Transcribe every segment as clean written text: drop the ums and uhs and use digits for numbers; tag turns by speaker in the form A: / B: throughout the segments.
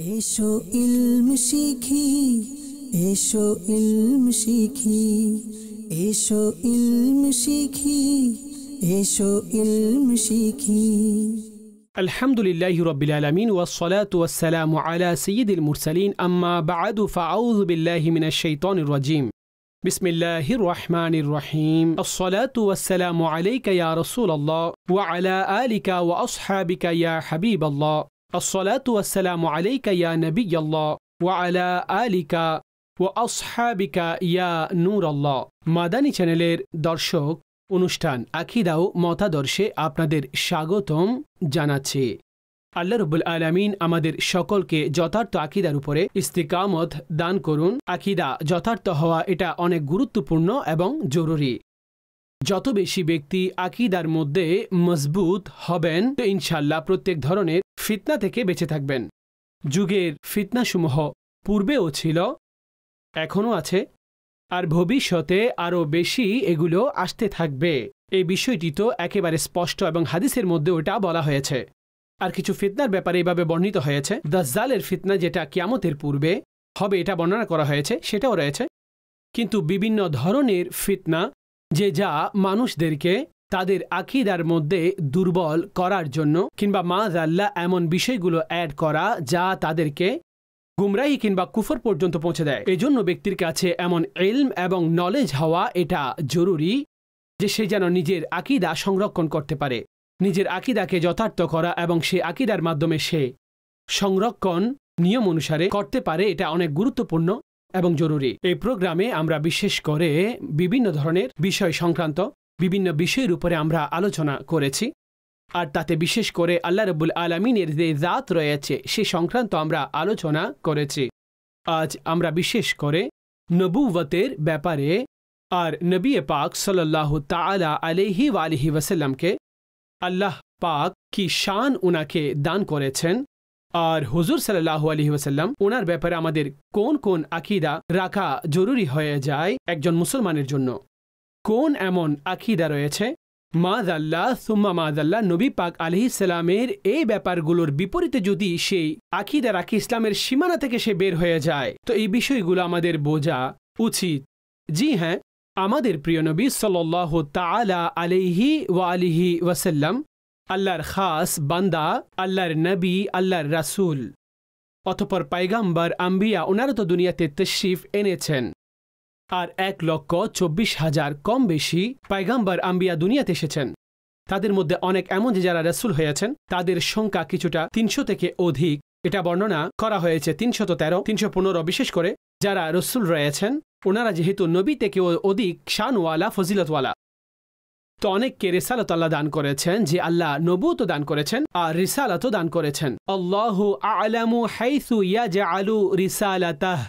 A: এসো ইলম শিখি, এসো ইলম শিখি, এসো ইলম শিখি, এসো ইলম শিখি।
B: আলহামদুলিল্লাহি রাব্বিল আলামিন ওয়াসসালাতু ওয়াসসালামু আলা সাইয়্যিদিল মুরসালিন আম্মা বা'দু ফাআউযু বিল্লাহি মিনাশ শাইতানির রাজীম। বিসমিল্লাহির রহমানির রহিম। আসসালাতু ওয়াসসালামু আলাইকা ইয়া রাসূলাল্লাহ ওয়া আলা আলিকা ওয়া আসহাবিকা ইয়া হাবিবাল্লাহ। আসসালাতু ওয়াসসালামু আলাইকা ইয়া নবিয়াল্লাহ ওয়া আলা আলিকা ওয়া আসহাবিকা ইয়া নূরাল্লাহ। মাদানী চ্যানেলের দর্শক, অনুষ্ঠান আকীদা ও মতাদর্শে আপনাদের স্বাগতম জানাচ্ছি। আল্লাহ রাব্বুল আলামিন আমাদের সকলকে যথার্থ আকীদার উপরে ইস্তিকামত দান করুন। আকীদা যথার্থ হওয়া এটা অনেক গুরুত্বপূর্ণ এবং জরুরি। যত বেশি ব্যক্তি আকীদার মধ্যে মজবুত হবেন, তো ইনশাআল্লাহ প্রত্যেক ধরনের ফিতনা থেকে বেঁচে থাকবেন। যুগের ফিতনাসমূহ পূর্বেও ছিল, এখনও আছে, আর ভবিষ্যতে আরও বেশি এগুলো আসতে থাকবে। এই বিষয়টি তো একেবারে স্পষ্ট এবং হাদিসের মধ্যে ওটা বলা হয়েছে। আর কিছু ফিতনার ব্যাপারে এইভাবে বর্ণিত হয়েছে। দাজ্জালের ফিতনা যেটা কিয়ামতের পূর্বে হবে এটা বর্ণনা করা হয়েছে, সেটাও রয়েছে। কিন্তু বিভিন্ন ধরনের ফিতনা যা মানুষদেরকে তাদের আকীদার মধ্যে দুর্বল করার জন্য কিংবা মাআযাল্লাহ এমন বিষয়গুলো অ্যাড করা যা তাদেরকে গুমরাহি কিংবা কুফর পর্যন্ত পৌঁছে দেয়। এজন্য ব্যক্তির কাছে এমন ইলম এবং নলেজ হওয়া এটা জরুরি যে সে যেন নিজের আকীদা সংরক্ষণ করতে পারে, নিজের আকীদাকে যথার্থ করা এবং সে আকীদার মাধ্যমে সে সংরক্ষণ নিয়ম অনুসারে করতে পারে। এটা অনেক গুরুত্বপূর্ণ এবং জরুরি। এই প্রোগ্রামে আমরা বিশেষ করে বিভিন্ন ধরনের বিষয় সংক্রান্ত বিভিন্ন বিষয়ের উপরে আমরা আলোচনা করেছি। আর তাতে বিশেষ করে আল্লাহ রাব্বুল আলামিনের যে জাত রয়েছে সে সংক্রান্ত আমরা আলোচনা করেছি। আজ আমরা বিশেষ করে নবুওয়াতের ব্যাপারে আর নবী পাক সাল্লাল্লাহু তাআলা আলাইহি ওয়া আলিহি ওয়াসাল্লামকে আল্লাহ পাক কি শান উনাকে দান করেছেন, আর হুজুর সাল্লাল্লাহু আলাইহি ওয়াসাল্লাম ওনার ব্যাপারে আমাদের কোন কোন আকীদা রাখা জরুরি হয়ে যায় একজন মুসলমানের জন্য, কোন এমন আকীদা রয়েছে মাযাল্লাহ সুম্মা মাযাল্লাহ নবী পাক আলাইহিস সালামের এই ব্যাপারগুলোর বিপরীতে যদি সেই আকীদা রাখে ইসলামের সীমানা থেকে সে বের হয়ে যায়, তো এই বিষয়গুলো আমাদের বোঝা উচিত। জি হ্যাঁ, আমাদের প্রিয় নবী সাল্লাল্লাহু তাআলা আলাইহি ওয়া আলিহি ওয়াসাল্লাম আল্লাহর খাস বান্দা, আল্লাহর নবী, আল্লাহর রাসূল, অতঃপর পয়গম্বর, আম্বিয়া, ওনারা তো দুনিয়াতে তাশরীফ এনেছেন। আর 1,24,000 কম বেশি পয়গম্বর আম্বিয়া দুনিয়াতে এসেছেন। তাদের মধ্যে অনেক এমন যে যারা রাসূল হয়েছেন তাদের সংখ্যা কিছুটা 300 থেকে অধিক। এটা বর্ণনা করা হয়েছে 313, 315। বিশেষ করে যারা রাসূল রয়েছেন ওনারা যেহেতু নবী থেকে অধিক শানওয়ালা, ফজিলতওয়ালা, তো অনেককে রিসালাত আল্লাহ দান করেছেন, যে আল্লাহ নবুয়ত দান করেছেন আর রিসালাতও দান করেছেন। আল্লাহু আ'লামু হাইসু ইয়াজআলু রিসালাতাহ।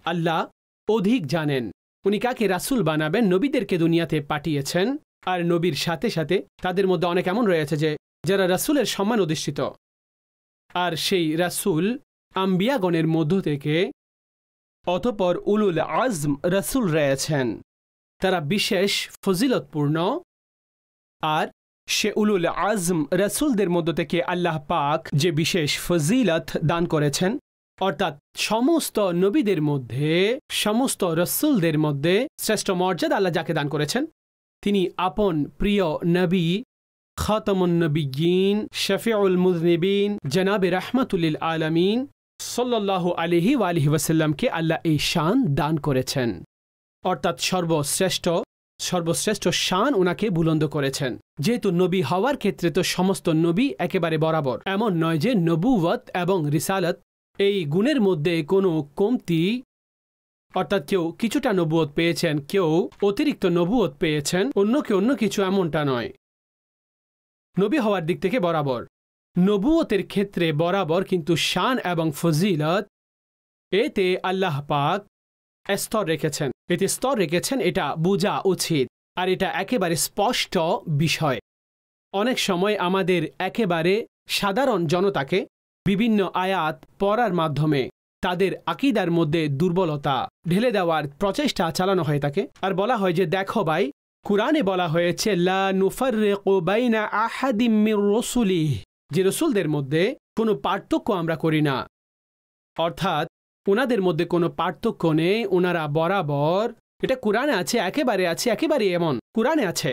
B: আল্লাহ অধিক জানেন উনি কাকে রাসূল বানাবেন। নবীদেরকে দুনিয়াতে পাঠিয়েছেন, আর নবীর সাথে সাথে তাদের মধ্যে অনেক এমন রয়েছে যে যারা রাসূলের সম্মান অধিষ্ঠিত, আর সেই রাসূল আম্বিয়াগণের মধ্য থেকে অতঃপর উলুল আজম রাসূল রয়েছেন, তারা বিশেষ ফজিলতপূর্ণ। আর সে উলুল আজম রাসূলদের মধ্য থেকে আল্লাহ পাক যে বিশেষ ফজিলত দান করেছেন, অর্থাৎ সমস্ত নবীদের মধ্যে, সমস্ত রাসূলদের মধ্যে শ্রেষ্ঠ মর্যাদা আল্লাহ যাকে দান করেছেন তিনি আপন প্রিয় নবী, খাতামুন নবিয়্যিন, শফিউল মুযনিবিন, জনাবে রাহমাতুল লিল আলামিন সাল্লাল্লাহু আলাইহি ওয়া আলিহি ওয়াসাল্লামকে আল্লাহ এই শান দান করেছেন, অর্থাৎ সর্বশ্রেষ্ঠ শান ওনাকে বুলন্দ করেছেন। যেহেতু নবী হওয়ার ক্ষেত্রে তো সমস্ত নবী একেবারে বরাবর, এমন নয় যে নবুওয়াত এবং রিসালাত এই গুণের মধ্যে কোনো কমতি, অর্থাৎ কেউ কিছুটা নবুয়ত পেয়েছেন, কেউ অতিরিক্ত নবুয়ত পেয়েছেন, অন্যকে অন্য কিছু, এমনটা নয়। নবী হওয়ার দিক থেকে বরাবর, নবুয়তের ক্ষেত্রে বরাবর, কিন্তু শান এবং ফজিলত এতে আল্লাহ পাক স্তর রেখেছেন, এটা বোঝা উচিত। আর এটা একেবারে স্পষ্ট বিষয়। অনেক সময় আমাদের একেবারে সাধারণ জনতাকে বিভিন্ন আয়াত পড়ার মাধ্যমে তাদের আকীদার মধ্যে দুর্বলতা ঢেলে দেওয়ার প্রচেষ্টা চালানো হয়ে থাকে, আর বলা হয় যে দেখো ভাই, কুরআনে বলা হয়েছে লা নুফাররিকু বাইনা আহাদিম মির রাসূলিহি, যে রাসূলদের মধ্যে কোনো পার্থক্য আমরা করি না। অর্থাৎ ওনাদের মধ্যে কোনো পার্থক্য নেই, ওনারা বরাবর। এটা কোরআনে আছে, একেবারে এমন কোরআনে আছে।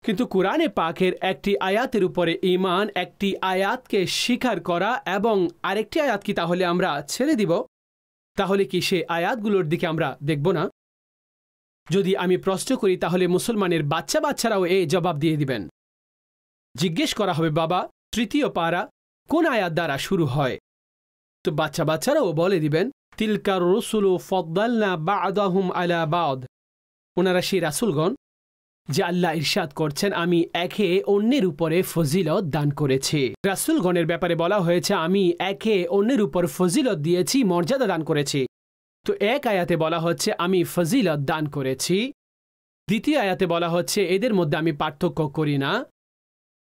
B: কিন্তু কোরআনে পাকের একটি আয়াতের উপরে ঈমান, একটি আয়াতকে স্বীকার করা এবং আরেকটি আয়াত কি তাহলে আমরা ছেড়ে দিব? তাহলে কি সে আয়াতগুলোর দিকে আমরা দেখব না? যদি আমি প্রশ্ন করি তাহলে মুসলমানের বাচ্চারাও এই জবাব দিয়ে দিবেন। জিজ্ঞেস করা হবে, বাবা তৃতীয় পারা কোন আয়াত দ্বারা শুরু হয়? তো বাচ্চারাও বলে দিবেন, তিলকার রসুলু ফদ্দালনা বা'দাহুম আলা বা'দ। ওনারা সেই রাসূলগণ যে আল্লাহ ইরশাদ করছেন, আমি একে অন্যের উপরে ফজিলত দান করেছি। রাসূলগণের ব্যাপারে বলা হয়েছে, আমি একে অন্যের উপর ফজিলত দিয়েছি, মর্যাদা দান করেছি। তো এক আয়াতে বলা হচ্ছে আমি ফজিলত দান করেছি, দ্বিতীয় আয়াতে বলা হচ্ছে এদের মধ্যে আমি পার্থক্য করি না।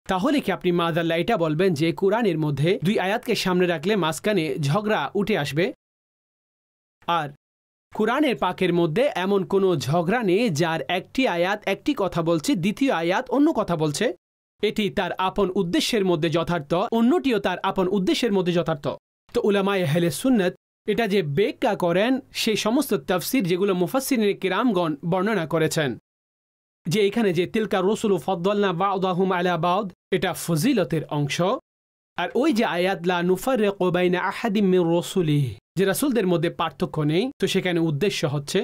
B: তাহলে কি আপনি মাদাল্লাহ এটা বলবেন যে কোরআনের মধ্যে দুই আয়াতকে সামনে রাখলে মাঝখানে ঝগড়া উঠে আসবে? আর কোরআনের পাকের মধ্যে এমন কোনো ঝগড়া নেই যার একটি আয়াত একটি কথা বলছে, দ্বিতীয় আয়াত অন্য কথা বলছে। এটি তার আপন উদ্দেশ্যের মধ্যে যথার্থ, অন্যটিও তার আপন উদ্দেশ্যের মধ্যে যথার্থ। তো উলামায়ে আহলে সুন্নাত এটা যে ব্যাখ্যা করেন সেই সমস্ত তাফসীর যেগুলো মুফাসসিরিনে কিরামগণ বর্ণনা করেছেন, যে এখানে যে তিলকা রসুলু ফদ্দালনা বা'দাহুম আলা বা'দ, এটা ফজিলতের অংশ। আর ওই যে আয়াত লা নুফাররিকু বাইনা আহাদিম মির রাসূলিহি, যে রাসূলদের মধ্যে পার্থক্য নেই, তো সেখানে উদ্দেশ্য হচ্ছে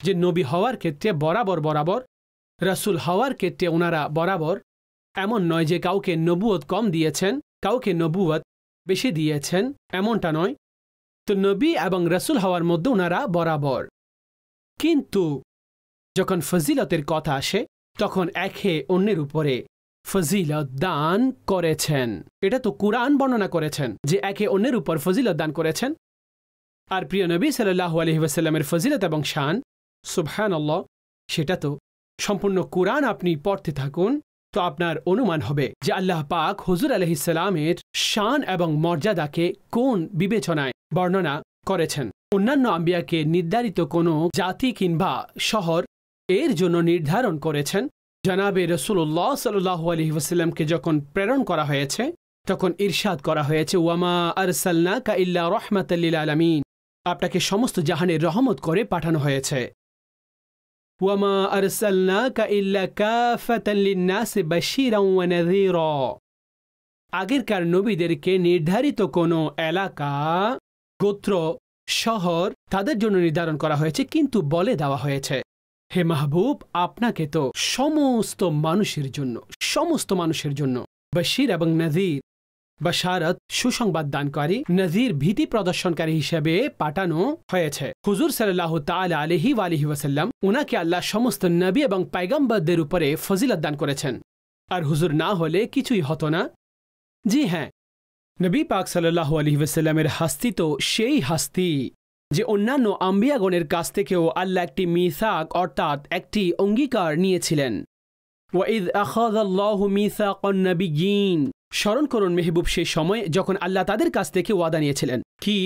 B: যে নবী হওয়ার ক্ষেত্রে বরাবর, রাসূল হওয়ার ক্ষেত্রে ওনারা বরাবর। এমন নয় যে কাউকে নবুয়ত কম দিয়েছেন, কাউকে নবুয়ত বেশি দিয়েছেন, এমনটা নয়। তো নবী এবং রাসূল হওয়ার মধ্যে ওনারা বরাবর। কিন্তু যখন ফজিলতের কথা আসে তখন একে অন্যের উপরে ফজিলত দান করেছেন। এটা তো কুরআন বর্ণনা করেছেন যে একে অন্যের উপর ফজিলত দান করেছেন। আর প্রিয় নবী সাল্লাল্লাহু আলাইহি ওয়াসাল্লামের ফজিলত এবং শান, সুবহানাল্লাহ, সেটা তো সম্পূর্ণ কুরআন আপনি পড়তে থাকুন তো আপনার অনুমান হবে যে আল্লাহ পাক হুজুর আলাইহিস সালামের শান এবং মর্যাদাকে কোন বিবেচনায় বর্ণনা করেছেন। অন্যান্য আম্বিয়াকে নির্ধারিত কোনো জাতি কিংবা শহর এর জন্য নির্ধারণ করেছেন। জনাবে রাসূলুল্লাহ সাল্লাল্লাহু আলাইহি ওয়াসাল্লামকে যখন প্রেরণ করা হয়েছে তখন ইরশাদ করা হয়েছে, ওয়ামা আরসালনাকা ইল্লা রাহমাতাল লিল আলামিন, আপনাকে সমস্ত জাহানের রহমত করে পাঠানো হয়েছে। ওয়ামা আরসালনাকা ইল্লা কাফাতান লিন-নাসি বাশীরান ওয়া নাযীরা, আগেরকার নবীদেরকে নির্ধারিত কোনো এলাকা, গোত্র, শহর তাদের জন্য নির্ধারণ করা হয়েছে, কিন্তু বলে দেওয়া হয়েছে, হে মাহবুব আপনাকে তো সমস্ত মানুষের জন্য বশীর এবং নযীর, বাশারত সুসংবাদ দানকারী, নযীর ভীতি প্রদর্শনকারী হিসেবে পাঠানো হয়েছে। হুজুর সাল্লাল্লাহু তাআলা আলাইহি ওয়া আলিহি ওয়াসাল্লাম, ওনাকে আল্লাহ সমস্ত নবী এবং পয়গম্বরদের উপরে ফজিলত দান করেছেন। আর হুজুর না হলে কিছুই হতো না। জি হ্যাঁ, নবী পাক সাল্লাল্লাহু আলাইহি ওয়াসাল্লামের হাস্তি তো সেই হাস্তি যে অন্যান্য আম্বিয়াগণের কাছ থেকেও আল্লাহ একটি মিসাক অর্থাৎ একটি অঙ্গীকার নিয়েছিলেন। ওয়াইদ আখাযাল্লাহু মিসাকান নাবিয়্যিন, স্মরণ করুন মেহবুব সেই সময় যখন আল্লাহ তাদের কাছ থেকে ওয়াদা নিয়েছিলেন কি,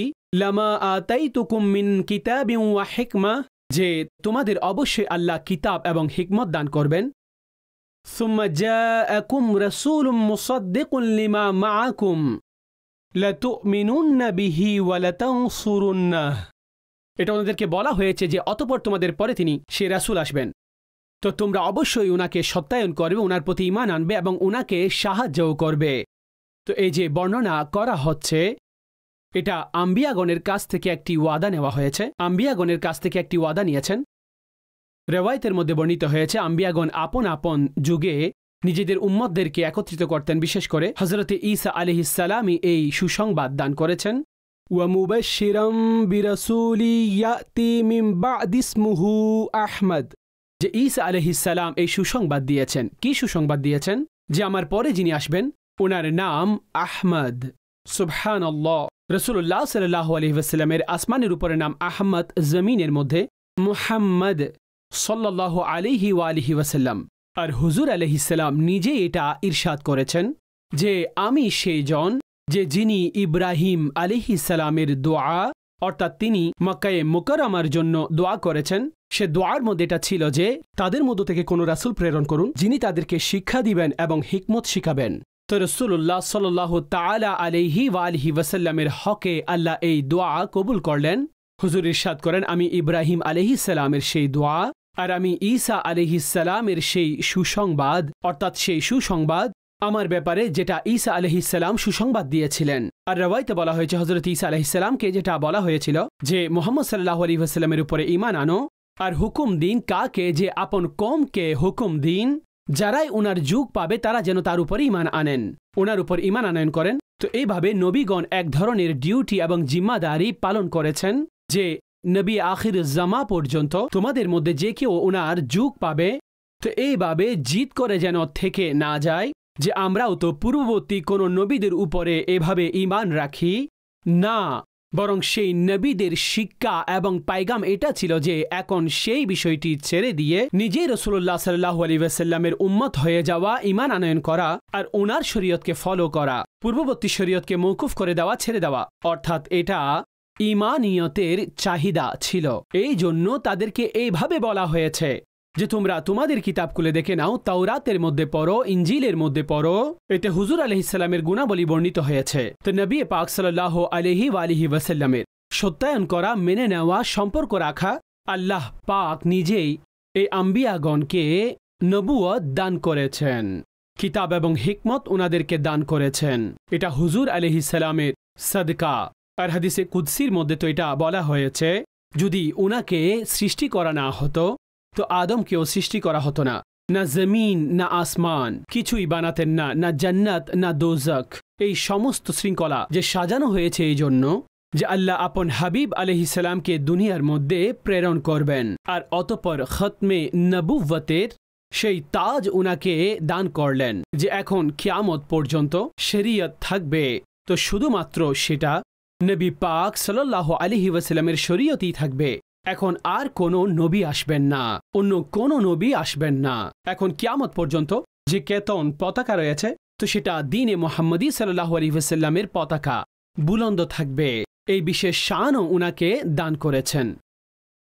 B: লামা আতাইতুকুম মিন কিতাবিন ওয়া হিকমা, যে তোমাদের অবশ্যই আল্লাহ কিতাব এবং হিকমত দান করবেন। সুম্মা জাআকুম রাসূলুম মুসাদ্দিকুন লিমা মাআকুম লাতুমিনুন্না বিহি ওয়া লাতানসুরুন্নাহ, এটা ওনাদেরকে বলা হয়েছে যে অতঃপর তোমাদের পরে তিনি সে রাসূল আসবেন, তো তোমরা অবশ্যই উনাকে সত্যায়ন করবে, উনার প্রতি ঈমান আনবে এবং উনাকে সাহায্যও করবে। তো এই যে বর্ণনা করা হচ্ছে এটা আম্বিয়াগণের কাছ থেকে একটি ওয়াদা নেওয়া হয়েছে, আম্বিয়াগণের কাছ থেকে একটি ওয়াদা নিয়েছেন। রেওয়ায়েতের মধ্যে বর্ণিত হয়েছে আম্বিয়াগণ আপন আপন যুগে নিজেদের উম্মতদেরকে একত্রিত করতেন, বিশেষ করে হযরতে ঈসা আলাইহিস সালামই এই সুসংবাদ দান করেছেন। ওয়া মুবাশশিরাম বিরাসূলি ইয়াতি মিন বা'দি ইসমুহু আহমদ, যে ঈসা আলাইহিস সালাম এই সুসংবাদ দিয়েছেন। কি সুসংবাদ দিয়েছেন? যে আমার পরে যিনি আসবেন ওনার নাম আহমদ। সুবহানাল্লাহ, রাসূলুল্লাহ সাল্লাল্লাহু আলাইহি ওয়াসাল্লামের আসমানের উপরে নাম আহমদ, জমিনের মধ্যে মুহাম্মদ সাল্লাল্লাহু আলাইহি ওয়া আলিহি ওয়াসাল্লাম। আর হুজুর আলাইহিস সালাম নিজে এটা ইরশাদ করেছেন যে আমি সেই জন যে যিনি ইব্রাহিম আলাইহিস সালামের দোয়া, অর্থাৎ তিনি মক্কায়ে মুকাররমার জন্য দোয়া করেছেন, সে দোয়ার মধ্যে এটা ছিল যে তাদের মধ্য থেকে কোনো রাসূল প্রেরণ করুন যিনি তাদেরকে শিক্ষা দিবেন এবং হিকমত শিখাবেন। তো রাসূলুল্লাহ সাল্লাল্লাহু তাআলা আলাইহি ওয়া আলিহি ওয়াসাল্লামের হকে আল্লাহ এই দোয়া কবুল করলেন। হুজুর ইরশাদ করেন, আমি ইব্রাহিম আলাইহিস সালামের সেই দোয়া আর আমি ঈসা আলাইহিস সালামের সেই সুসংবাদ, অর্থাৎ সেই সুসংবাদ আমার ব্যাপারে যেটা ঈসা আলাইহিস সালাম সুসংবাদ দিয়েছিলেন। আর রওয়ায়াতে বলা হয়েছে হযরত ঈসা আলাইহিস সালামকে যেটা বলা হয়েছিল যে মুহাম্মদ সাল্লাল্লাহু আলাইহি ওয়াসাল্লামের উপরে ঈমান আনো আর হুকুম দিন কাকে যে আপন কওমকে হুকুম দিন যারাই উনার যুগ পাবে তারা যেন তার উপর ঈমান আনেন, ওনার উপর ঈমান আনয়ন করেন। তো এইভাবে নবীগণ এক ধরনের ডিউটি এবং জিম্মাদারি পালন করেছেন যে নবী আখির জামা পর্যন্ত তোমাদের মধ্যে যে কেউ ওনার যুগ পাবে তো এইভাবে জিদ করে যেন থেকে না যায় যে আমরাও তো পূর্ববর্তী কোনো নবীদের উপরে এভাবে ঈমান রাখি না, বরং সেই নবীদের শিক্ষা এবং পায়গাম এটা ছিল যে এখন সেই বিষয়টি ছেড়ে দিয়ে নিজেই রাসূলুল্লাহ সাল্লাল্লাহু আলাইহি ওয়াসাল্লামের উম্মত হয়ে যাওয়া, ঈমান আনয়ন করা আর ওনার শরীয়তকে ফলো করা, পূর্ববর্তী শরীয়তকে মওকুফ করে দেওয়া, ছেড়ে দেওয়া। অর্থাৎ এটা ঈমানিয়তের চাহিদা ছিল। এই জন্য তাদেরকে এইভাবে বলা হয়েছে যে তোমরা তোমাদের কিতাব খুলে দেখে নাও, তাওরাতের মধ্যে পড়ো, ইনজিলের মধ্যে পড়ো, এতে হুজুর আলাইহিস সালামের গুণাবলী বর্ণিত হয়েছে। তো নবী পাক সাল্লাল্লাহু আলাইহি ওয়া আলিহি ওয়াসাল্লামের সত্যায়ন করা, মেনে নেওয়া, সম্পর্ক রাখা, আল্লাহ পাক নিজেই এই আম্বিয়াগণকে নবুয়ত দান করেছেন, কিতাব এবং হিকমত ওনাদেরকে দান করেছেন। এটা হুজুর আলাইহিস সালামের সাদকা। আর হাদিসে কুদসির মধ্যে তো এটা বলা হয়েছে যদি উনাকে সৃষ্টি করা না হতো তো আদমকেও সৃষ্টি করা হতো না, না জমিন না আসমান কিছুই বানাতেন না, না জান্নাত না দোজখ। এই সমস্ত শৃঙ্খলা যে সাজানো হয়েছে এই জন্য যে আল্লাহ আপন হাবিব আলাইহিস সালামকে দুনিয়ার মধ্যে প্রেরণ করবেন আর অতঃপর খতমে নবুওয়াতের সেই তাজ উনাকে দান করলেন যে এখন কিয়ামত পর্যন্ত শরীয়ত থাকবে। তো শুধুমাত্র সেটা নবী পাক সাল্লাল্লাহু আলাইহি ওয়াসাল্লামের শরীয়তই থাকবে। এখন আর কোনো নবী আসবেন না, অন্য কোনো নবী আসবেন না। এখন কিয়ামত পর্যন্ত যে কেতন পতাকা রয়েছে তো সেটা দ্বীনে মুহাম্মদী সাল্লাল্লাহু আলাইহি ওয়াসাল্লামের পতাকা বুলন্দ থাকবে। এই বিশেষ শানও উনাকে দান করেছেন,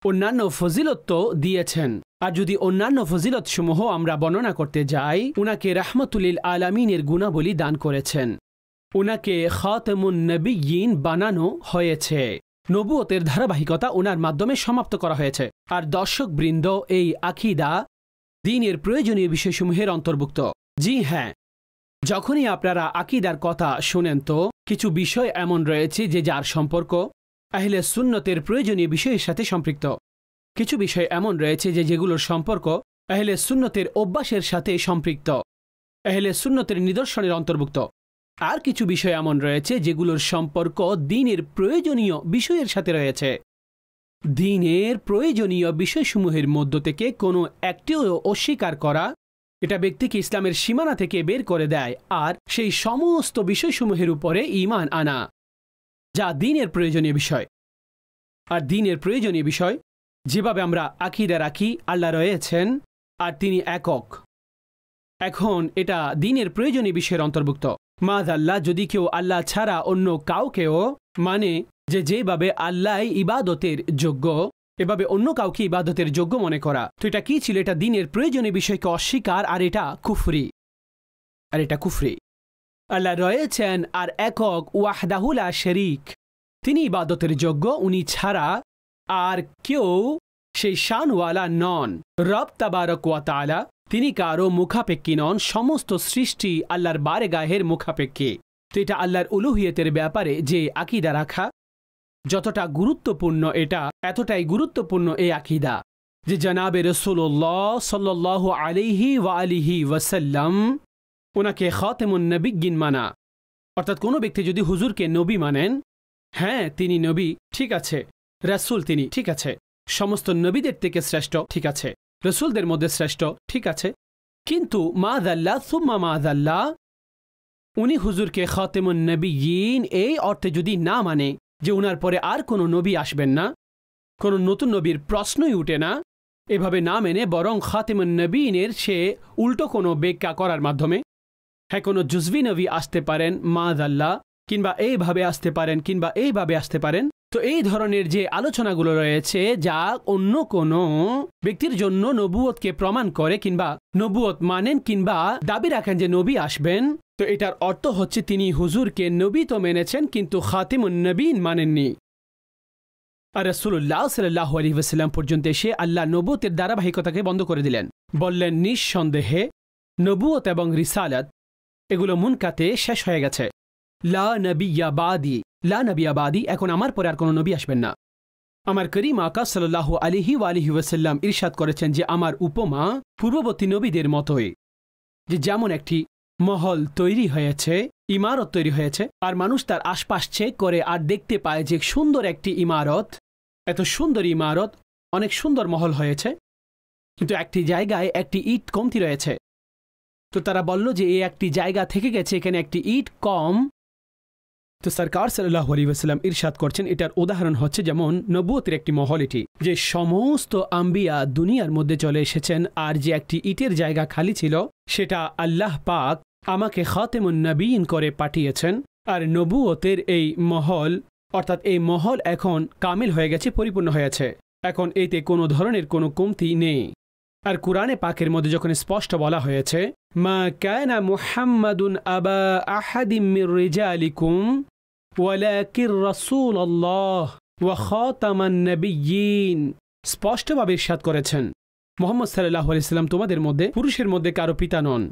B: অন্যান্য ফজিলত তো দিয়েছেন। আর যদি অন্যান্য ফজিলত সমূহ আমরা বর্ণনা করতে যাই, উনাকে রাহমাতুল লিল আলামিনের গুণাবলী দান করেছেন, উনাকে খাতামুন নবিয়্যিন বানানো হয়েছে, নবুয়তের ধারাবাহিকতা ওনার মাধ্যমে সমাপ্ত করা হয়েছে। আর দর্শকবৃন্দ, এই আকীদা দ্বীনের প্রয়োজনীয় বিষয়সমূহের অন্তর্ভুক্ত। জি হ্যাঁ, যখনই আপনারা আকীদার কথা শুনেন তো কিছু বিষয় এমন রয়েছে যে যার সম্পর্ক আহলে সুন্নতের প্রয়োজনীয় বিষয়ের সাথে সম্পৃক্ত, কিছু বিষয় এমন রয়েছে যে যেগুলোর সম্পর্ক আহলে সুন্নতের অভ্যাসের সাথে সম্পৃক্ত, আহলে সুন্নতের নিদর্শনের অন্তর্ভুক্ত। আর কিছু বিষয় এমন রয়েছে যেগুলোর সম্পর্ক দ্বীনের প্রয়োজনীয় বিষয়ের সাথে রয়েছে। দ্বীনের প্রয়োজনীয় বিষয়সমূহের মধ্য থেকে কোনো একটিও অস্বীকার করা এটা ব্যক্তিকে ইসলামের সীমানা থেকে বের করে দেয় আর সেই সমস্ত বিষয়সমূহের উপরে ঈমান আনা যা দ্বীনের প্রয়োজনীয় বিষয়। আর দ্বীনের প্রয়োজনীয় বিষয় যেভাবে আমরা আকীদা রাখি আল্লাহ রয়েছেন আর তিনি একক, এখন এটা দ্বীনের প্রয়োজনীয় বিষয়ের অন্তর্ভুক্ত। মাযআল্লাহ যদি কেউ আল্লাহ ছাড়া অন্য কাউকেও মানে যে যেভাবে আল্লাহ ইবাদতের যোগ্য এভাবে অন্য কাউকে ইবাদতের যোগ্য মনে করা, তো এটা কি ছিল? এটা দ্বীনের প্রয়োজনীয় বিষয়কে অস্বীকার আর এটা কুফরি। আল্লাহ রয়েছেন আর একক, ওয়াহদাহু লা শরীক, তিনি ইবাদতের যোগ্য, উনি ছাড়া আর কেউ সেই শানওয়ালা নন। রব তাবারক ওয়া তাআলা তিনি কারো মুখাপেক্ষী নন, সমস্ত সৃষ্টি আল্লাহর বারেগাহের মুখাপেক্ষী। তো এটা আল্লাহর উলুহিয়তের ব্যাপারে যে আকীদা রাখা যতটা গুরুত্বপূর্ণ, এটা এতটাই গুরুত্বপূর্ণ এই আকীদা যে জনাবে রাসূলুল্লাহ সাল্লাল্লাহু আলাইহি ওয়া আলিহি ওয়াসাল্লাম ওনাকে খাতামুন নবিয়্যিন মানা। অর্থাৎ কোনো ব্যক্তি যদি হুজুরকে নবী মানেন, হ্যাঁ তিনি নবী, ঠিক আছে, রাসূল তিনি, ঠিক আছে, সমস্ত নবীদের থেকে শ্রেষ্ঠ, ঠিক আছে, রসুলদের মধ্যে শ্রেষ্ঠ, ঠিক আছে, কিন্তু মাযাল্লাহ সুম্মা মাযাল্লাহ উনি হুজুরকে খাতামুন নবিয়্যিন এই অর্থে যদি না মানে যে উনার পরে আর কোনো নবী আসবেন না, কোনো নতুন নবীর প্রশ্নই উঠে না, এভাবে না মেনে বরং খাতামুন নবিয়্যিনের সে উল্টো কোনো ব্যাখ্যা করার মাধ্যমে, হ্যাঁ কোনো জুজভি নবী আসতে পারেন মাযাল্লাহ, কিংবা এইভাবে আসতে পারেন কিংবা এইভাবে আসতে পারেন, তো এই ধরনের যে আলোচনাগুলো রয়েছে যা অন্য কোনো ব্যক্তির জন্য নবুয়তকে প্রমাণ করে কিংবা নবুয়ত মানেন কিংবা দাবি রাখেন যে নবী আসবেন, তো এটার অর্থ হচ্ছে তিনি হুজুরকে নবী তো মেনেছেন কিন্তু খাতিমুন নবীন মানেননি। আর রাসূলুল্লাহ সাল্লাল্লাহু আলাইহি ওয়াসাল্লাম পর্যন্ত এসে আল্লাহ নবুয়তের ধারাবাহিকতাকে বন্ধ করে দিলেন। বললেন নিঃসন্দেহে নবুয়ত এবং রিসালাত এগুলো মুনকাতে শেষ হয়ে গেছে। লা নবিয়্যা বাদি, লা নবিয়্যা বাদি, এখন আমার পরে আর কোনো নবী আসবেন না। আমার করিম আকা সাল্লাল্লাহু আলাইহি ওয়াসাল্লাম ইরশাদ করেছেন যে আমার উপমা পূর্ববর্তী নবীদের মতোই, যে যেমন একটি মহল তৈরি হয়েছে, ইমারত তৈরি হয়েছে, আর মানুষ তার আশপাশ চেক করে আর দেখতে পায় যে সুন্দর একটি ইমারত, এত সুন্দর ইমারত, অনেক সুন্দর মহল হয়েছে, কিন্তু একটি জায়গায় একটি ইট কমতি রয়েছে। তো তারা বলল যে এই একটি জায়গা থেকে গেছে, এখানে একটি ইট কম। তো সরকার সাল্লাল্লাহু আলাইহি ওয়াসাল্লাম ইরশাদ করছেন এটার উদাহরণ হচ্ছে যেমন নবুয়তের একটি মহল, এটি যে সমস্ত আম্বিয়া দুনিয়ার মধ্যে চলে এসেছেন, আর যে একটি ইটের জায়গা খালি ছিল সেটা আল্লাহ পাক আমাকে খাতেমুন নবীন করে পাঠিয়েছেন। আর নবুয়তের এই মহল, অর্থাৎ এই মহল এখন কামিল হয়ে গেছে, পরিপূর্ণ হয়েছে, এখন এতে কোনো ধরনের কোনো কমতি নেই। আর কুরআনে পাকের মধ্যে যখন স্পষ্ট বলা হয়েছে মা কানা মুহাম্মাদুন আবা আহাদিম মির রিজালিকুম ওয়ালাকির রাসূলুল্লাহ ওয়া খাতামান নবিয়্যিন, স্পষ্টভাবে ইরশাদ করেছেন মুহাম্মদ সাল্লাল্লাহু আলাইহি ওয়াসাল্লাম তোমাদের মধ্যে পুরুষের মধ্যে কারো পিতা নন,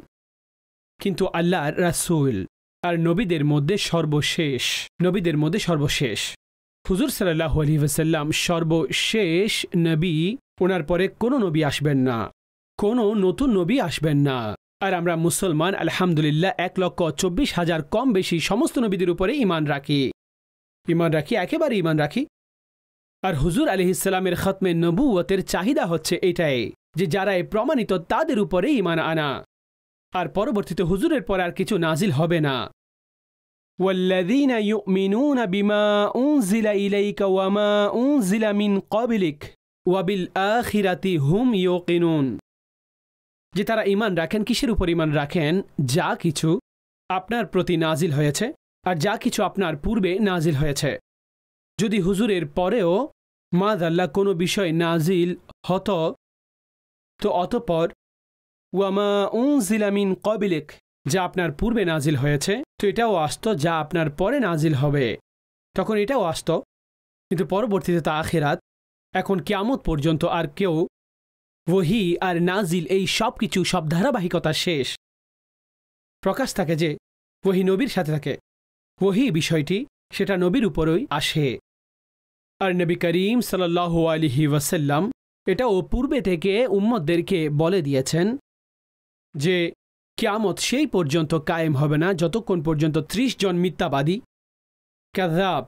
B: কিন্তু আল্লাহর রাসূল আর নবীদের মধ্যে সর্বশেষ, নবীদের মধ্যে সর্বশেষ। হুজুর সাল্লাল্লাহু আলাইহি ওয়াসাল্লাম সর্বশেষ নবী, ওনার পরে কোনো নবী আসবেন না, কোনো নতুন নবী আসবেন না। আর আমরা মুসলমান আলহামদুলিল্লাহ 1,24,000 কম বেশি সমস্ত নবীদের উপরে ঈমান রাখি, একেবারে ঈমান রাখি। আর হুজুর আলাইহিস সালামের খতমে নবুয়তের চাহিদা হচ্ছে এটাই যে যারা এই প্রমাণিত তাদের উপরে ঈমান আনা, আর পরবর্তীতে হুজুরের পর আর কিছু নাজিল হবে না। ওয়াল্লাযীনা ইউমিনুনা বিমা উনজিলা ইলাইকা ওয়া মা উনজিলা মিন ক্বাবলিক ওয়া বিল আখিরাতি হুম ইউকিনুন, যে তারা ঈমান রাখেন, কিসের উপর ঈমান রাখেন? যা কিছু আপনার প্রতি নাজিল হয়েছে আর যা কিছু আপনার পূর্বে নাজিল হয়েছে। যদি হুজুরের পরেও মাযআল্লাহ কোনো বিষয় নাজিল হতো, তো অতঃপর ওয়ামা উনজিলা মিন ক্বাবলিক, যা আপনার পূর্বে নাজিল হয়েছে, তো এটাও আসতো, যা আপনার পরে নাজিল হবে তখন এটাও আসতো, কিন্তু পরবর্তীতে তা আখিরাত। এখন কিয়ামত পর্যন্ত আর কেউ ওহী আর নাজিল এই সব কিছু, সব ধারাবাহিকতা শেষ। প্রকাশ থাকে যে ওহী নবীর সাথে থাকে, ওহী বিষয়টি সেটা নবীর উপরই আসে। আর নবী করিম সাল্লাল্লাহু আলাইহি ওয়াসাল্লাম এটাও পূর্বে থেকে উম্মতদেরকে বলে দিয়েছেন যে কিয়ামত সেই পর্যন্ত কায়েম হবে না যতক্ষণ পর্যন্ত 30 জন মিথ্যাবাদী কাযাব,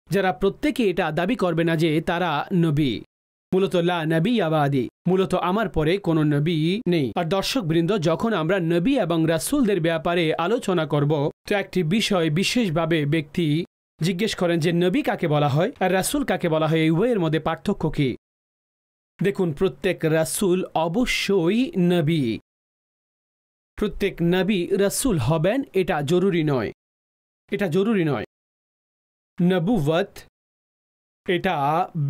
B: যারা প্রত্যেকে এটা দাবি করবে না যে তারা নবী, মূলত লা নবিয়্যা বাদি, মূলত আমার পরে কোনো নবী নেই। আর দর্শকবৃন্দ, যখন আমরা নবী এবং রাসূলদের ব্যাপারে আলোচনা করব, তো একটি বিষয় বিশেষভাবে ব্যক্তি জিজ্ঞেস করেন যে নবী কাকে বলা হয় আর রাসূল কাকে বলা হয়, এই উভয়ের মধ্যে পার্থক্য কি? দেখুন, প্রত্যেক রাসূল অবশ্যই নবী, প্রত্যেক নবী রাসূল হবেন এটা জরুরি নয়, এটা জরুরি নয়। নবুওয়াত এটা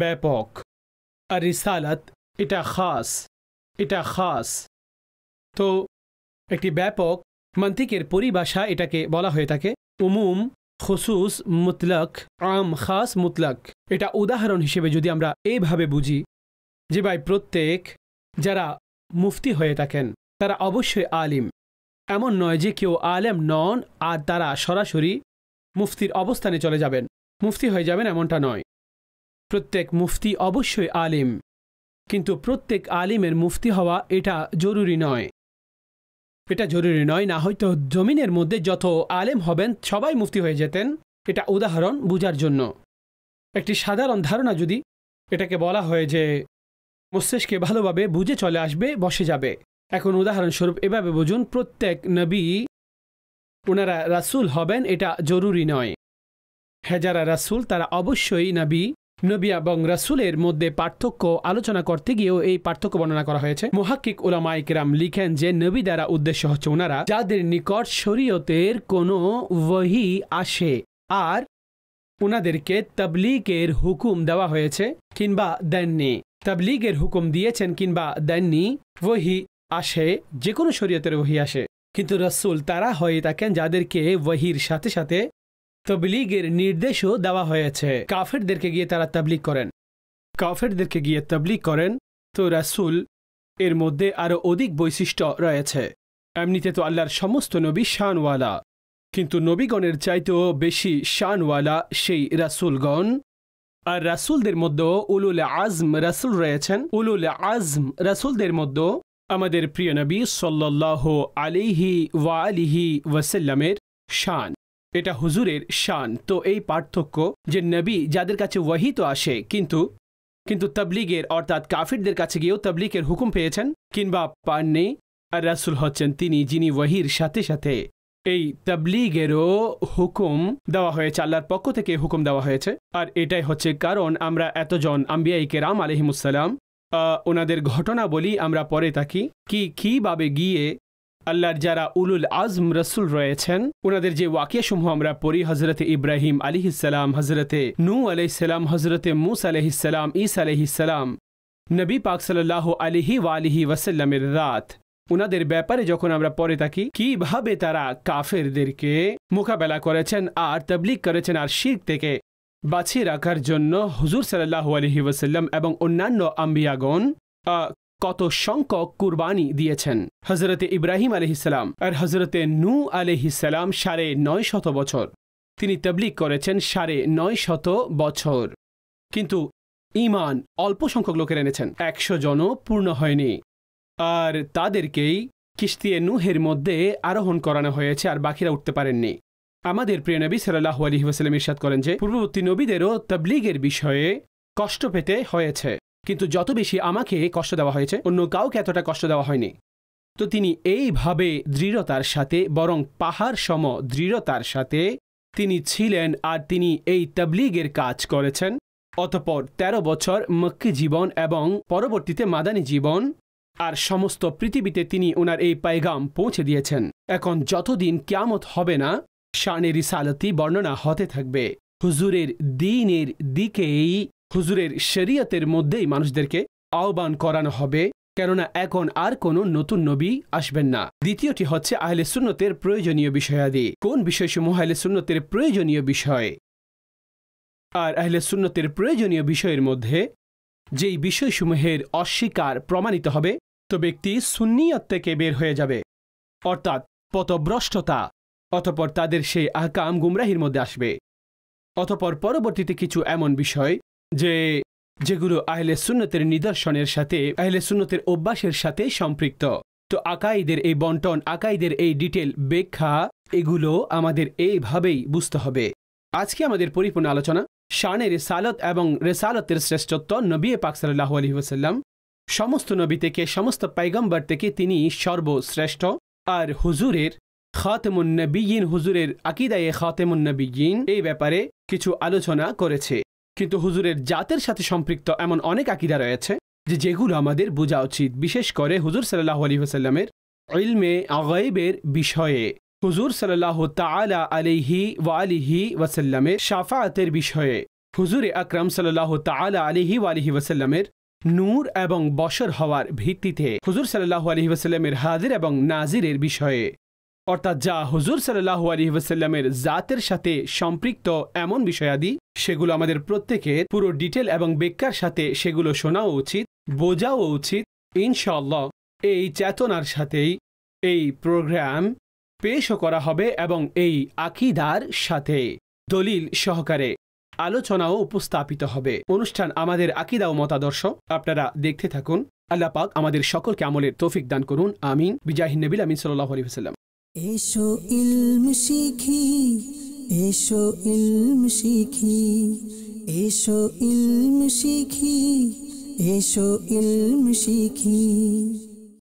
B: ব্যাপক, আর রিসালাত এটা খাস, এটা খাস। তো একটি ব্যাপক মান্তিকের পরিভাষা এটাকে বলা হয়ে থাকে উমুম, খুসুস, মুতলাক, আম, খাস, মুতলাক। এটা উদাহরণ হিসেবে যদি আমরা এইভাবে বুঝি যে ভাই প্রত্যেক যারা মুফতি হয়ে থাকেন তারা অবশ্যই আলিম, এমন নয় যে কেউ আলেম নন আর তারা সরাসরি মুফতির অবস্থানে চলে যাবেন, মুফতি হয়ে যাবেন, এমনটা নয়। প্রত্যেক মুফতি অবশ্যই আলিম, কিন্তু প্রত্যেক আলিমের মুফতি হওয়া এটা জরুরি নয়, এটা জরুরি নয়। না হয়তো জমিনের মধ্যে যত আলেম হবেন সবাই মুফতি হয়ে যেতেন। এটা উদাহরণ বুঝার জন্য, একটি সাধারণ ধারণা যদি এটাকে বলা হয় যে মস্তিষ্কে ভালোভাবে বুঝে চলে আসবে, বসে যাবে। এখন উদাহরণস্বরূপ এভাবে বুঝুন, প্রত্যেক নবী ওনারা রাসূল হবেন এটা জরুরি নয়। হ্যাঁ, যারা রাসূল তারা অবশ্যই নবী। নবী এবং রাসূলের মধ্যে পার্থক্য আলোচনা করতে গিয়েও এই পার্থক্য বর্ণনা করা হয়েছে। মুহাক্কিক উলামায়ে কেরাম লিখেন যে নবী দ্বারা উদ্দেশ্য হচ্ছে ওনারা যাদের নিকট শরীয়তের কোনো ওহী আসে আর ওনাদেরকে তাবলীগের হুকুম দেওয়া হয়েছে কিংবা দেননি। তাবলীগের হুকুম দিয়েছেন কিংবা দেননি, ওহী আসে, যে কোনো শরীয়তের ওহী আসে, কিন্তু রাসূল তারা হয়ে থাকেন যাদেরকে ওহীর সাথে সাথে তাবলীগের নির্দেশও দেওয়া হয়েছে। কাফেরদেরকে গিয়ে তারা তাবলীগ করেন, কাফেরদেরকে গিয়ে তাবলীগ করেন, তো রাসূল এর মধ্যে আরও অধিক বৈশিষ্ট্য রয়েছে। এমনিতে তো আল্লাহর সমস্ত নবী শানওয়ালা, কিন্তু নবীগণের চাইতেও বেশি শানওয়ালা সেই রাসূলগণ। আর রাসূলদের মধ্যেও উলুল আজম রাসূল রয়েছেন। উলুল আজম রাসূলদের মধ্যেও আমাদের প্রিয় নবী সাল্লাল্লাহু আলাইহি ওয়া আলিহি ওয়াসাল্লামের শান, এটা হুজুরের শান। তো এই পার্থক্য যে নবী যাদের কাছে ওয়াহী তো আসে, কিন্তু তাবলীগের অর্থাৎ কাফিরদের কাছে গিয়েও তাবলীগের হুকুম পেয়েছেন কিংবা পাননি। আর রাসূল হচ্ছেন তিনি যিনি ওয়াহীর সাথে সাথে এই তাবলীগেরও হুকুম দেওয়া হয়েছে, আল্লাহর পক্ষ থেকে হুকুম দেওয়া হয়েছে। আর এটাই হচ্ছে কারণ আমরা এতজন আম্বিয়া কেরাম আলাইহিমুসসালাম ওনাদের ঘটনা বলি আমরা পরে থাকি কিভাবে গিয়ে আল্লাহর যারা উলুল আজম রাসূল রয়েছেন ওনাদের যে ওয়াকিয়াসমূহ আমরা পড়ি, হযরতে ইব্রাহিম আলাইহিসসালাম, হযরতে নূহ আলাইহিসসালাম, হযরতে মূসা আলাইহিসসালাম, ঈসা আলাইহিসসালাম, নবী পাক সাল্লাল্লাহু আলাইহি ওয়া আলিহি ওয়াসাল্লামের রাত, ওনাদের ব্যাপারে যখন আমরা পড়ে থাকি কিভাবে তারা কাফেরদেরকে মোকাবেলা করেছেন আর তাবলীগ করেছেন আর শিরক থেকে বাঁচিয়ে রাখার জন্য হুজুর সাল্লাল্লাহু আলাইহি ওয়াসাল্লাম এবং অন্যান্য আম্বিয়াগণ কত সংখ্যক কুরবানি দিয়েছেন। হযরতে ইব্রাহিম আলাইহিসসালাম আর হযরতে নূহ আলাইহিসসালাম 950 বছর তিনি তাবলীগ করেছেন, 950 বছর, কিন্তু ঈমান অল্প সংখ্যক লোকের এনেছেন, 100 জনও পূর্ণ হয়নি। আর তাদেরকেই কিশতিয়ে নূহের মধ্যে আরোহণ করানো হয়েছে আর বাকিরা উঠতে পারেননি। আমাদের প্রিয় নবী সাল্লাল্লাহু আলাইহি ওয়াসাল্লাম ইরশাদ করেন যে পূর্ববর্তী নবীদেরও তাবলীগের বিষয়ে কষ্ট পেতে হয়েছে, কিন্তু যত বেশি আমাকে কষ্ট দেওয়া হয়েছে অন্য কাউকে এতটা কষ্ট দেওয়া হয়নি। তো তিনি এইভাবে দৃঢ়তার সাথে, বরং পাহাড় সম দৃঢ়তার সাথে তিনি ছিলেন আর তিনি এই তাবলীগের কাজ করেছেন। অতঃপর 13 বছর মক্কি জীবন এবং পরবর্তীতে মাদানী জীবন আর সমস্ত পৃথিবীতে তিনি ওনার এই পায়গাম পৌঁছে দিয়েছেন। এখন যতদিন কিয়ামত হবে না শানে রিসালতি বর্ণনা হতে থাকবে, হুজুরের দ্বীনের দিকেই, হুজুরের শরীয়তের মধ্যেই মানুষদেরকে আহ্বান করানো হবে, কেননা এখন আর কোনো নতুন নবী আসবেন না। দ্বিতীয়টি হচ্ছে আহলে সুন্নতের প্রয়োজনীয় বিষয়াদি। কোন বিষয়সমূহ আহলে সুন্নতের প্রয়োজনীয় বিষয়? আর আহলে সুন্নতের প্রয়োজনীয় বিষয়ের মধ্যে যেই বিষয়সমূহের অস্বীকার প্রমাণিত হবে তো ব্যক্তি সুন্নিয়ত থেকে বের হয়ে যাবে, অর্থাৎ পথভ্রষ্টতা, অতঃপর তাদের সেই আহকাম গুমরাহির মধ্যে আসবে। অতঃপর পরবর্তীতে কিছু এমন বিষয় যেগুলো আহলে সুন্নতের নিদর্শনের সাথে, আহলে সুন্নতের অভ্যাসের সাথে সম্পৃক্ত। তো আকাইদের এই বন্টন, আকাইদের এই ডিটেল ব্যাখ্যা, এগুলো আমাদের এইভাবেই বুঝতে হবে। আজকে আমাদের পরিপূর্ণ আলোচনা শানে রিসালত এবং রিসালতের শ্রেষ্ঠত্ব। নবী পাক সাল্লাল্লাহু আলাইহি ওয়াসাল্লাম সমস্ত নবী থেকে, সমস্ত পয়গম্বর থেকে তিনি সর্বশ্রেষ্ঠ। আর হুজুরের খাতেমুন নবিয়্যিন, হুজুরের আকীদায়ে খাতেমুন নবিয়্যিন এই ব্যাপারে কিছু আলোচনা করেছে। কিন্তু হুজুরের জাতের সাথে সম্পৃক্ত এমন অনেক আকীদা রয়েছে যেগুলো আমাদের বোঝা উচিত, বিশেষ করে হুজুর সাল্লাল্লাহু আলাইহি ওয়াসাল্লামের ইলমে গায়বের বিষয়ে, হুজুর সাল্লাল্লাহু তাআলা আলাইহি ওয়া আলিহি ওয়াসাল্লামের শাফাআতের বিষয়ে, হুজুরে আকরাম সাল্লাল্লাহু তাআলা আলাইহি ওয়া আলিহি ওয়াসাল্লামের নূর এবং বশর হওয়ার ভিত্তিতে হুজুর সাল্লাল্লাহু আলাইহি ওয়াসাল্লামের হাজির এবং নাজিরের বিষয়ে, অর্থাৎ যা হুজুর সাল্লাল্লাহু আলাইহি ওয়াসাল্লামের জাতের সাথে সম্পৃক্ত এমন বিষয়াদি, সেগুলো আমাদের প্রত্যেকের পুরো ডিটেল এবং ব্যাখ্যার সাথে সেগুলো শোনাও উচিত, বোঝাও উচিত। ইনশাআল্লাহ এই চেতনার সাথেই এই প্রোগ্রাম পেশও করা হবে এবং এই আকীদার সাথে দলিল সহকারে আলোচনাও উপস্থাপিত হবে। অনুষ্ঠান আমাদের আকীদা ও মতাদর্শ, আপনারা দেখতে থাকুন। আল্লাহ পাক আমাদের সকলকে আমলের তৌফিক দান করুন, আমিন। বিজাহিন নবী আমিন সাল্লাল্লাহু আলাইহি ওয়াসাল্লাম।
A: এসো ইলম শিখি, এসো ইলম শিখি, এসো ইলম শিখি, এসো ইলম শিখি।